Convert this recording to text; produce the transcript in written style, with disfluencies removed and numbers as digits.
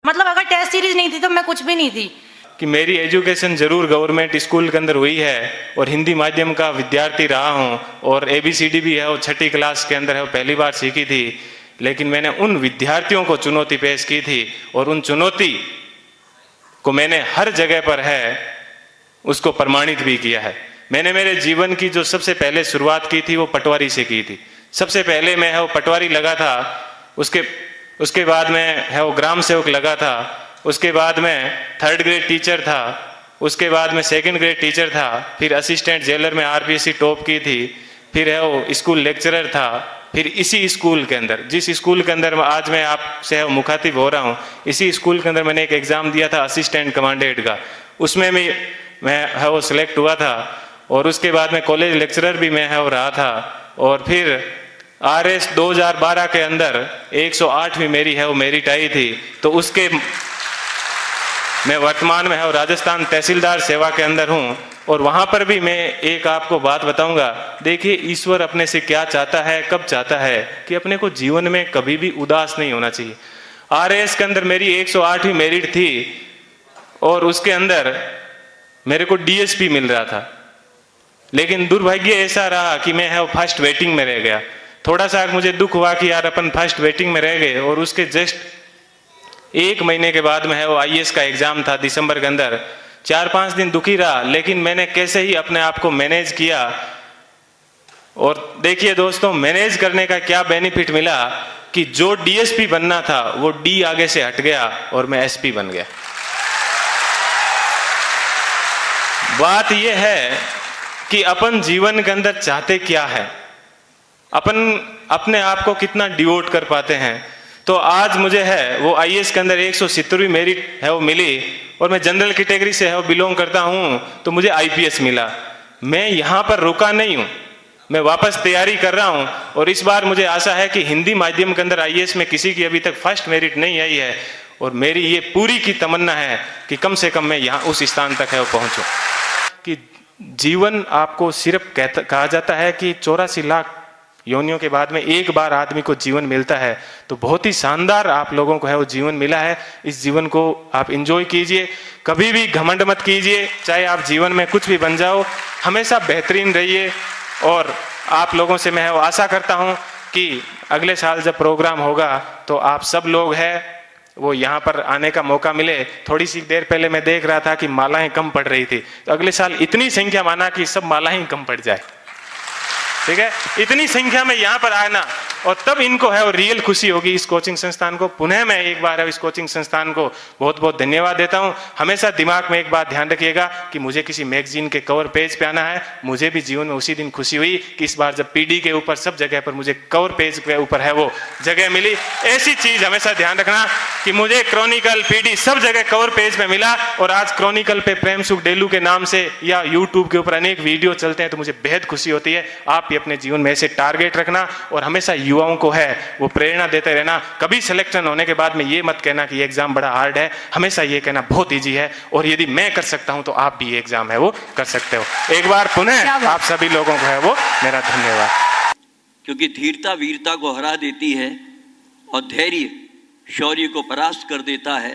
मतलब अगर test series नहीं थी तो मैं कुछ भी नहीं थी। कि मेरी एजुकेशन जरूर गवर्नमेंट स्कूल के अंदर हुई है और हिंदी माध्यम का विद्यार्थी रहा हूँ और ABCD भी है वो 6ठी क्लास के अंदर है वो पहली बार सीखी थी, लेकिन मैंने उन विद्यार्थियों को चुनौती पेश की थी और उन चुनौती को मैंने हर जगह पर है उसको प्रमाणित भी किया है। मैंने मेरे जीवन की जो सबसे पहले शुरुआत की थी वो पटवारी से की थी। सबसे पहले मैं है वो पटवारी लगा था, उसके बाद में है वो ग्राम सेवक लगा था, उसके बाद में 3rd ग्रेड टीचर था, उसके बाद में 2nd ग्रेड टीचर था, फिर असिस्टेंट जेलर में RPSC टॉप की थी, फिर है वो स्कूल लेक्चरर था, फिर इसी स्कूल के अंदर जिस स्कूल के अंदर आज मैं आपसे मुखातिब हो रहा हूँ, इसी स्कूल के अंदर मैंने एक एग्ज़ाम दिया था असिस्टेंट कमांडेंट का, उसमें भी मैं है वो सिलेक्ट हुआ था और उसके बाद में कॉलेज लेक्चरर भी मैं है वो रहा था और फिर RS 2012 के अंदर 108वीं मेरी है वो मेरिट आई थी। तो उसके मैं वर्तमान में है राजस्थान तहसीलदार सेवा के अंदर हूँ और वहाँ पर भी मैं एक आपको बात बताऊंगा। देखिए ईश्वर अपने से क्या चाहता है, कब चाहता है कि अपने को जीवन में कभी भी उदास नहीं होना चाहिए। RS के अंदर मेरी 108वीं मेरिट थी और उसके अंदर मेरे को DSP मिल रहा था, लेकिन दुर्भाग्य ऐसा रहा कि मैं है फर्स्ट वेटिंग में रह गया। थोड़ा सा मुझे दुख हुआ कि यार अपन फर्स्ट वेटिंग में रह गए और उसके जस्ट 1 महीने के बाद में है वो IAS का एग्जाम था दिसंबर के अंदर। 4-5 दिन दुखी रहा, लेकिन मैंने कैसे ही अपने आप को मैनेज किया और देखिए दोस्तों मैनेज करने का क्या बेनिफिट मिला कि जो DSP बनना था वो D आगे से हट गया और मैं SP बन गया। बात यह है कि अपन जीवन के अंदर चाहते क्या है, अपन अपने आप को कितना डिवोट कर पाते हैं। तो आज मुझे है वो IAS के अंदर 170वीं मेरिट है वो मिली और मैं जनरल कैटेगरी से है वो बिलोंग करता हूँ, तो मुझे IPS मिला। मैं यहाँ पर रुका नहीं हूँ, मैं वापस तैयारी कर रहा हूँ और इस बार मुझे आशा है कि हिंदी माध्यम के अंदर IAS में किसी की अभी तक फर्स्ट मेरिट नहीं आई है और मेरी ये पूरी की तमन्ना है कि कम से कम मैं यहाँ उस स्थान तक है वो पहुँचूँ। कि जीवन आपको सिर्फ कहा जाता है कि 84 लाख योनियों के बाद में एक बार आदमी को जीवन मिलता है, तो बहुत ही शानदार आप लोगों को है वो जीवन मिला है। इस जीवन को आप एंजॉय कीजिए, कभी भी घमंड मत कीजिए, चाहे आप जीवन में कुछ भी बन जाओ, हमेशा बेहतरीन रहिए। और आप लोगों से मैं वो आशा करता हूँ कि अगले साल जब प्रोग्राम होगा तो आप सब लोग हैं वो यहाँ पर आने का मौका मिले। थोड़ी सी देर पहले मैं देख रहा था कि मालाएं कम पड़ रही थी, तो अगले साल इतनी संख्या माना कि सब मालाएं कम पड़ जाए, ठीक है, इतनी संख्या में यहाँ पर आना और तब इनको है और रियल खुशी होगी इस कोचिंग संस्थान को। पुनः मैं एक बार है इस कोचिंग संस्थान को बहुत बहुत धन्यवाद देता हूँ। हमेशा दिमाग में एक बात ध्यान रखिएगा कि मुझे किसी मैगजीन के कवर पेज पे आना है। मुझे भी जीवन में उसी दिन खुशी हुई कि इस बार जब PD के ऊपर सब जगह पर मुझे कवर पेज के ऊपर है वो जगह मिली। ऐसी चीज हमेशा ध्यान रखना कि मुझे क्रॉनिकल PD सब जगह कवर पेज पे मिला और आज क्रॉनिकल पे प्रेम सुख डेलू के नाम से या यूट्यूब के ऊपर अनेक वीडियो चलते हैं, तो मुझे बेहद खुशी होती है। आप अपने जीवन में ऐसे टारगेट रखना और हमेशा युवाओं को है वो प्रेरणा देते रहना। कभी सिलेक्शन होने के बाद में ये मत कहना कि ये एग्जाम बड़ा हार्ड है, हमेशा ये कहना बहुत इजी है और यदि मैं कर सकता हूं तो आप भी ये एग्जाम है वो कर सकते हो। एक बार पुनः आप सभी लोगों को है वो मेरा धन्यवाद। क्योंकि धीरता वीरता को हरा देती है और धैर्य शौर्य को परास्त कर देता है।